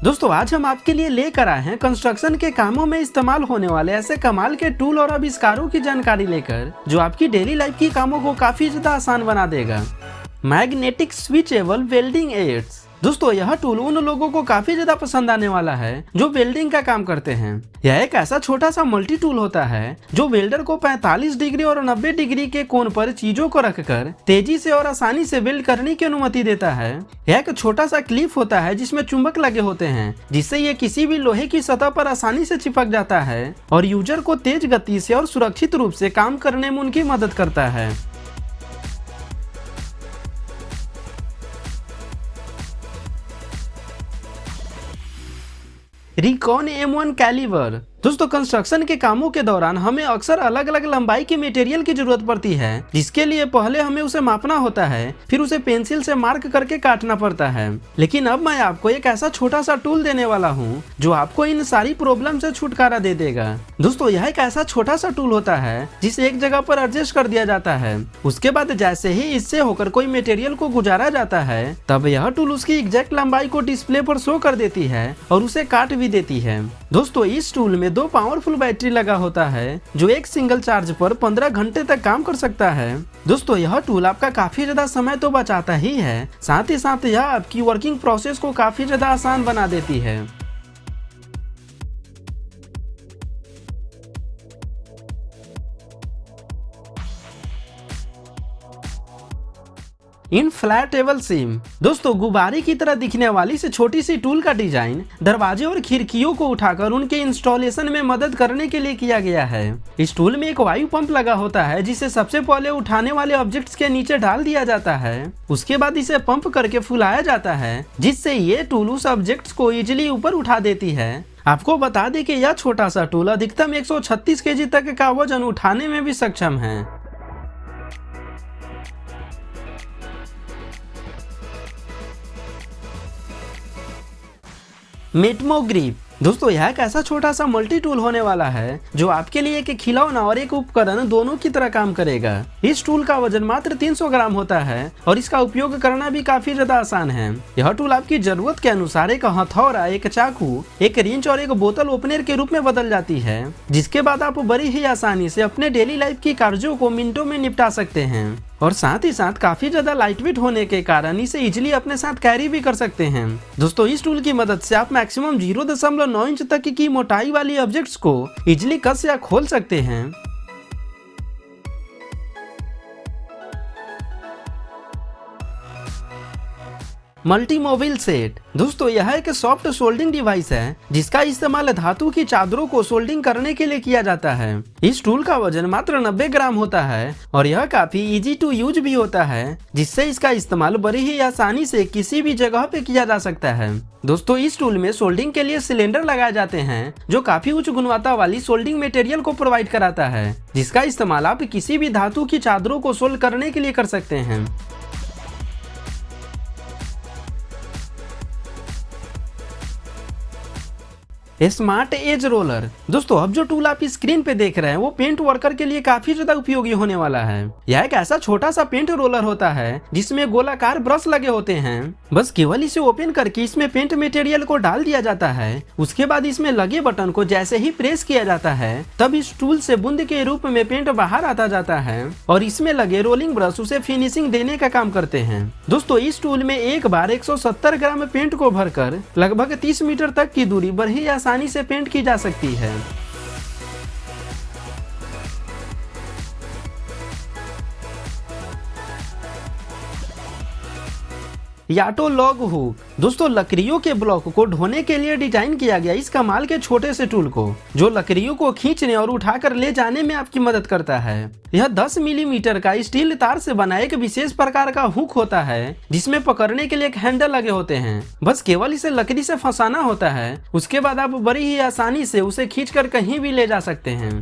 दोस्तों आज हम आपके लिए लेकर आए हैं कंस्ट्रक्शन के कामों में इस्तेमाल होने वाले ऐसे कमाल के टूल और आविष्कारों की जानकारी लेकर जो आपकी डेली लाइफ की कामों को काफी ज्यादा आसान बना देगा। Magnetic switchable welding aids. दोस्तों यह टूल उन लोगों को काफी ज्यादा पसंद आने वाला है जो वेल्डिंग का काम करते हैं। यह एक ऐसा छोटा सा मल्टी टूल होता है जो वेल्डर को 45 डिग्री और 90 डिग्री के कोण पर चीजों को रखकर तेजी से और आसानी से वेल्ड करने की अनुमति देता है। यह एक छोटा सा क्लिप होता है जिसमें चुंबक लगे होते हैं जिससे ये किसी भी लोहे की सतह पर आसानी से चिपक जाता है और यूजर को तेज गति से और सुरक्षित रूप से काम करने में उनकी मदद करता है। Recon M1 Caliber. दोस्तों कंस्ट्रक्शन के कामों के दौरान हमें अक्सर अलग अलग लंबाई के मटेरियल की जरूरत पड़ती है जिसके लिए पहले हमें उसे मापना होता है, फिर उसे पेंसिल से मार्क करके काटना पड़ता है। लेकिन अब मैं आपको एक ऐसा छोटा सा टूल देने वाला हूँ जो आपको इन सारी प्रॉब्लम से छुटकारा दे देगा। दोस्तों यह एक ऐसा छोटा सा टूल होता है जिसे एक जगह पर एडजस्ट कर दिया जाता है। उसके बाद जैसे ही इससे होकर कोई मटेरियल को गुजारा जाता है तब यह टूल उसकी एग्जैक्ट लंबाई को डिस्प्ले पर शो कर देती है और उसे काट भी देती है। दोस्तों इस टूल में 2 पावरफुल बैटरी लगा होता है जो एक सिंगल चार्ज पर 15 घंटे तक काम कर सकता है। दोस्तों यह टूल आपका काफी ज्यादा समय तो बचाता ही है, साथ ही साथ यह आपकी वर्किंग प्रोसेस को काफी ज्यादा आसान बना देती है। इनफ्लैटेबल सीम। दोस्तों गुब्बारे की तरह दिखने वाली इस छोटी सी टूल का डिजाइन दरवाजे और खिड़कियों को उठाकर उनके इंस्टॉलेशन में मदद करने के लिए किया गया है। इस टूल में एक वायु पंप लगा होता है जिसे सबसे पहले उठाने वाले ऑब्जेक्ट्स के नीचे डाल दिया जाता है। उसके बाद इसे पंप करके फुलाया जाता है जिससे ये टूल उस ऑब्जेक्ट्स को इजिली ऊपर उठा देती है। आपको बता दें कि यह छोटा सा टूल अधिकतम 136 केजी तक का वजन उठाने में भी सक्षम है। मेटमो ग्रिप। दोस्तों यह एक ऐसा छोटा सा मल्टी टूल होने वाला है जो आपके लिए एक खिलौना और एक उपकरण दोनों की तरह काम करेगा। इस टूल का वजन मात्र 300 ग्राम होता है और इसका उपयोग करना भी काफी ज्यादा आसान है। यह टूल आपकी जरूरत के अनुसार एक हथौड़ा, एक चाकू, एक रिंच और एक बोतल ओपनर के रूप में बदल जाती है, जिसके बाद आप बड़ी ही आसानी से अपने डेली लाइफ की कार्यों को मिनटों में निपटा सकते हैं। और साथ ही साथ काफी ज्यादा लाइटवेट होने के कारण इसे इजिली अपने साथ कैरी भी कर सकते हैं। दोस्तों इस टूल की मदद से आप मैक्सिमम 0.9 इंच तक की मोटाई वाली ऑब्जेक्ट्स को इजिली कस या खोल सकते हैं। Multi mobile set. दोस्तों यह एक सॉफ्ट सोल्डिंग डिवाइस है जिसका इस्तेमाल धातु की चादरों को सोल्डिंग करने के लिए किया जाता है। इस टूल का वजन मात्र 90 ग्राम होता है और यह काफी इजी टू यूज भी होता है जिससे इसका इस्तेमाल बड़ी ही आसानी से किसी भी जगह पे किया जा सकता है। दोस्तों इस टूल में सोल्डिंग के लिए सिलेंडर लगाए जाते हैं जो काफी उच्च गुणवत्ता वाली सोल्डिंग मटेरियल को प्रोवाइड कराता है, जिसका इस्तेमाल आप किसी भी धातु की चादरों को सोल्ड करने के लिए कर सकते हैं। Smart edge roller. दोस्तों अब जो टूल आप स्क्रीन पे देख रहे हैं वो पेंट वर्कर के लिए काफी ज्यादा उपयोगी होने वाला है। यह एक ऐसा छोटा सा पेंट रोलर होता है जिसमें गोलाकार ब्रश लगे होते हैं। बस केवल इसे ओपन करके इसमें पेंट मटेरियल को डाल दिया जाता है। उसके बाद इसमें लगे बटन को जैसे ही प्रेस किया जाता है तब इस टूल से बूंद के रूप में पेंट बाहर आता जाता है और इसमें लगे रोलिंग ब्रश उसे फिनिशिंग देने का काम करते हैं। दोस्तों इस टूल में एक बार 170 ग्राम पेंट को भरकर लगभग 30 मीटर तक की दूरी बड़ी आसानी से पेंट की जा सकती है। Auto log hook. दोस्तों लकड़ियों के ब्लॉक को ढोने के लिए डिजाइन किया गया इस कमाल के छोटे से टूल को जो लकड़ियों को खींचने और उठाकर ले जाने में आपकी मदद करता है। यह 10 मिलीमीटर का स्टील तार से बना एक विशेष प्रकार का हुक होता है जिसमें पकड़ने के लिए एक हैंडल लगे होते हैं। बस केवल इसे लकड़ी से फंसाना होता है, उसके बाद आप बड़ी ही आसानी से उसे खींचकर कहीं भी ले जा सकते हैं।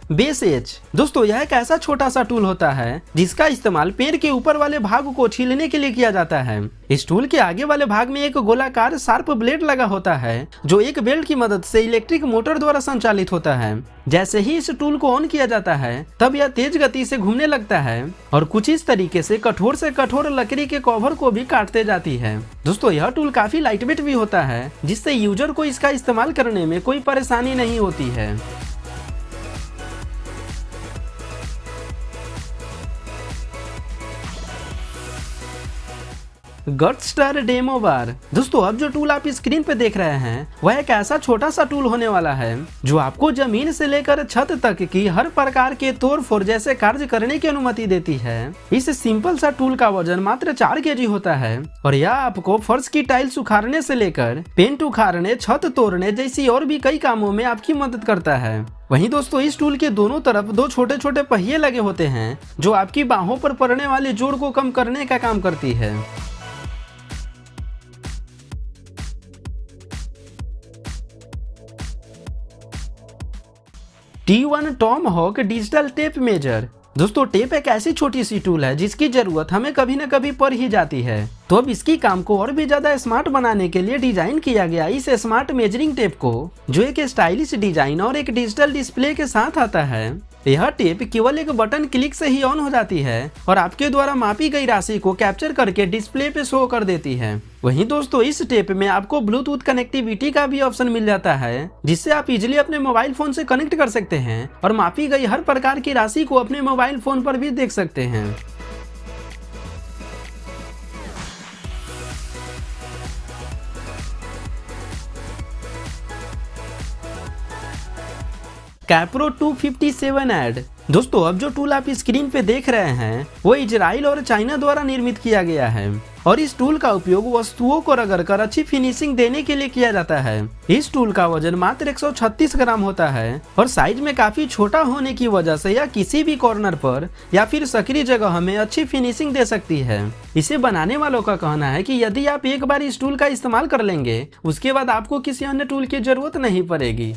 Base edge. दोस्तों यह एक ऐसा छोटा सा टूल होता है जिसका इस्तेमाल पेड़ के ऊपर वाले भाग को छीलने के लिए किया जाता है। इस टूल के आगे वाले भाग में एक गोलाकार शार्प ब्लेड लगा होता है जो एक बेल्ट की मदद से इलेक्ट्रिक मोटर द्वारा संचालित होता है। जैसे ही इस टूल को ऑन किया जाता है तब यह तेज गति से घूमने लगता है और कुछ इस तरीके से कठोर लकड़ी के कवर को भी काटते जाती है। दोस्तों यह टूल काफी लाइटवेट भी होता है जिससे यूजर को इसका इस्तेमाल करने में कोई परेशानी नहीं होती है। गटस्टर डेमो बार। दोस्तों अब जो टूल आप स्क्रीन पे देख रहे हैं वह एक ऐसा छोटा सा टूल होने वाला है जो आपको जमीन से लेकर छत तक की हर प्रकार के तोड़ फोड़ जैसे कार्य करने की अनुमति देती है। इस सिंपल सा टूल का वजन मात्र 4 केजी होता है और यह आपको फर्श की टाइल्स उखाड़ने से लेकर पेंट उखाड़ने, छत तोड़ने जैसी और भी कई कामों में आपकी मदद करता है। वहीं दोस्तों इस टूल के दोनों तरफ 2 छोटे छोटे पहिए लगे होते हैं जो आपकी बाहों पर पड़ने वाले जोर को कम करने का काम करती है। T1 Tomahawk digital tape major. दोस्तों टेप एक ऐसी छोटी सी टूल है जिसकी जरूरत हमें कभी न कभी पड़ ही जाती है, तो अब इसकी काम को और भी ज्यादा स्मार्ट बनाने के लिए डिजाइन किया गया इस स्मार्ट मेजरिंग टेप को, जो एक स्टाइलिश डिजाइन और एक डिजिटल डिस्प्ले के साथ आता है। यह टेप केवल एक बटन क्लिक से ही ऑन हो जाती है और आपके द्वारा मापी गई राशि को कैप्चर करके डिस्प्ले पे शो कर देती है। वहीं दोस्तों इस टेप में आपको ब्लूटूथ कनेक्टिविटी का भी ऑप्शन मिल जाता है जिससे आप इजीली अपने मोबाइल फोन से कनेक्ट कर सकते हैं और मापी गई हर प्रकार की राशि को अपने मोबाइल फोन पर भी देख सकते हैं। Caprio 257 add. दोस्तों अब जो टूल आप स्क्रीन पे देख रहे हैं वो इजराइल और चाइना द्वारा निर्मित किया गया है और इस टूल का उपयोग वस्तुओं को रगड़कर अच्छी फिनिशिंग देने के लिए किया जाता है। इस टूल का वजन मात्र 136 ग्राम होता है और साइज में काफी छोटा होने की वजह से यह किसी भी कॉर्नर पर या फिर सक्रिय जगह में अच्छी फिनिशिंग दे सकती है। इसे बनाने वालों का कहना है कि यदि आप एक बार इस टूल का इस्तेमाल कर लेंगे उसके बाद आपको किसी अन्य टूल की जरूरत नहीं पड़ेगी।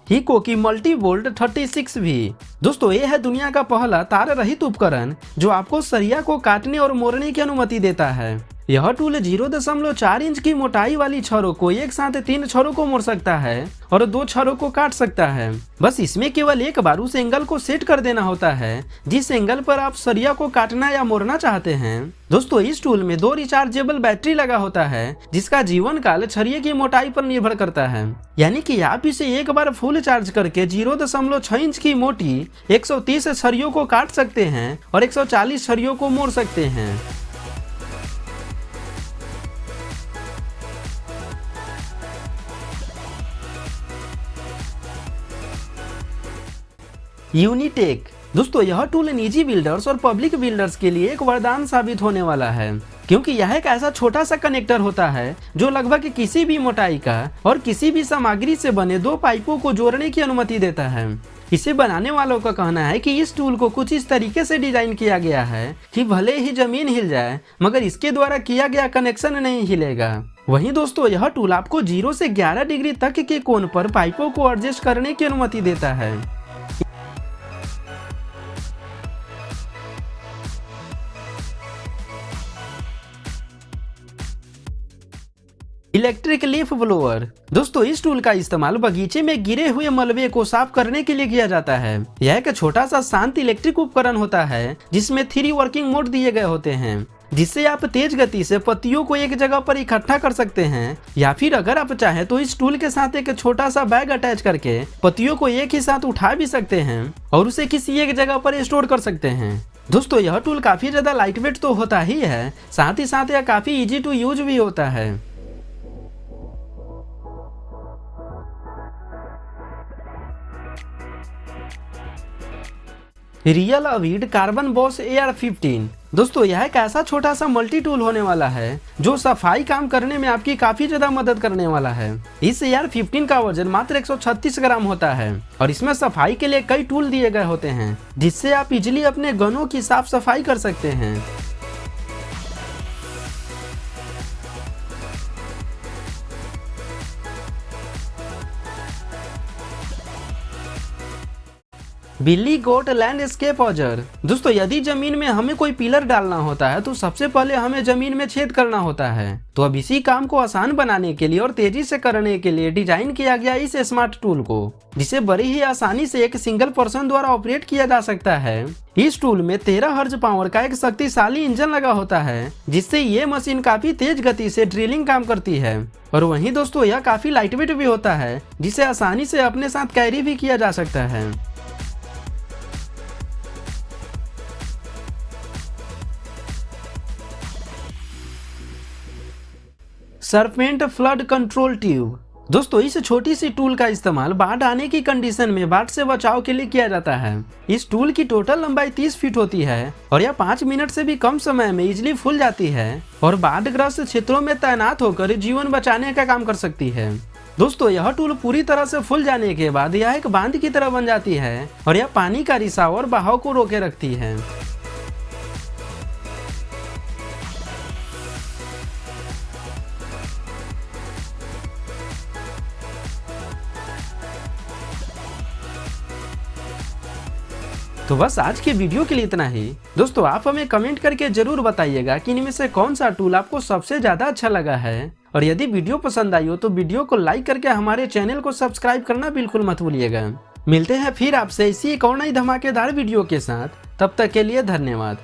हिकोकी मल्टी वोल्ट 36V। दोस्तों ये है दुनिया का पहला तार रहित उपकरण जो आपको सरिया को काटने और मोड़ने की अनुमति देता है। यह टूल 0.4 इंच की मोटाई वाली छड़ों को एक साथ 3 छड़ों को मोड़ सकता है और 2 छड़ों को काट सकता है। बस इसमें केवल एक बार उस एंगल को सेट कर देना होता है जिस एंगल पर आप सरिया को काटना या मोड़ना चाहते हैं। दोस्तों इस टूल में 2 रिचार्जेबल बैटरी लगा होता है जिसका जीवन काल छरिये की मोटाई पर निर्भर करता है, यानी कि आप इसे एक बार फुल चार्ज करके 0.6 इंच की मोटी 130 छरियों को काट सकते हैं और 140 छरियों को मोड़ सकते हैं। यूनिटेक। दोस्तों यह टूल निजी बिल्डर्स और पब्लिक बिल्डर्स के लिए एक वरदान साबित होने वाला है क्योंकि यह एक ऐसा छोटा सा कनेक्टर होता है जो लगभग किसी भी मोटाई का और किसी भी सामग्री से बने 2 पाइपों को जोड़ने की अनुमति देता है। इसे बनाने वालों का कहना है कि इस टूल को कुछ इस तरीके से डिजाइन किया गया है कि भले ही जमीन हिल जाए मगर इसके द्वारा किया गया कनेक्शन नहीं हिलेगा। वहीं दोस्तों यह टूल आपको 0 से 11 डिग्री तक के कोण पर पाइपों को एडजस्ट करने की अनुमति देता है। Electric leaf blower. दोस्तों इस टूल का इस्तेमाल बगीचे में गिरे हुए मलबे को साफ करने के लिए किया जाता है। यह एक छोटा सा शांत इलेक्ट्रिक उपकरण होता है जिसमें 3 वर्किंग मोड दिए गए होते हैं जिससे आप तेज गति से पत्तियों को एक जगह पर इकट्ठा कर सकते हैं या फिर अगर आप चाहें तो इस टूल के साथ एक छोटा सा बैग अटैच करके पत्तियों को एक ही साथ उठा भी सकते हैं और उसे किसी एक जगह पर स्टोर कर सकते हैं। दोस्तों यह टूल काफी ज्यादा लाइटवेट तो होता ही है, साथ ही साथ यह काफी इजी टू यूज भी होता है। Real avid carbon boss AR-15। दोस्तों यह एक ऐसा छोटा सा मल्टी टूल होने वाला है जो सफाई काम करने में आपकी काफी ज्यादा मदद करने वाला है। इस AR-15 का वजन मात्र 136 ग्राम होता है और इसमें सफाई के लिए कई टूल दिए गए होते हैं जिससे आप इजीली अपने गनों की साफ सफाई कर सकते हैं। बिल्ली गोट लैंडस्केप औजार। दोस्तों यदि जमीन में हमें कोई पिलर डालना होता है तो सबसे पहले हमें जमीन में छेद करना होता है। तो अब इसी काम को आसान बनाने के लिए और तेजी से करने के लिए डिजाइन किया गया इस स्मार्ट टूल को, जिसे बड़ी ही आसानी से एक सिंगल पर्सन द्वारा ऑपरेट किया जा सकता है। इस टूल में 13 हर्ट्ज पावर का एक शक्तिशाली इंजन लगा होता है, जिससे ये मशीन काफी तेज गति से ड्रिलिंग काम करती है। और वहीं दोस्तों यह काफी लाइटवेट भी होता है, जिसे आसानी से अपने साथ कैरी भी किया जा सकता है। Serpent flood control tube. दोस्तों इस छोटी सी टूल का इस्तेमाल बाढ़ आने की कंडीशन में बाढ़ से बचाव के लिए किया जाता है। इस टूल की टोटल लंबाई 30 फीट होती है और यह 5 मिनट से भी कम समय में इजिली फूल जाती है और बाढ़ग्रस्त क्षेत्रों में तैनात होकर जीवन बचाने का काम कर सकती है। दोस्तों यह टूल पूरी तरह से फूल जाने के बाद यह एक बांध की तरह बन जाती है और यह पानी का रिसाव और बहाव को रोके रखती है। तो बस आज के वीडियो के लिए इतना ही। दोस्तों आप हमें कमेंट करके जरूर बताइएगा कि इनमें से कौन सा टूल आपको सबसे ज्यादा अच्छा लगा है। और यदि वीडियो पसंद आई हो तो वीडियो को लाइक करके हमारे चैनल को सब्सक्राइब करना बिल्कुल मत भूलिएगा। मिलते हैं फिर आपसे इसी एक और नई धमाकेदार वीडियो के साथ। तब तक के लिए धन्यवाद।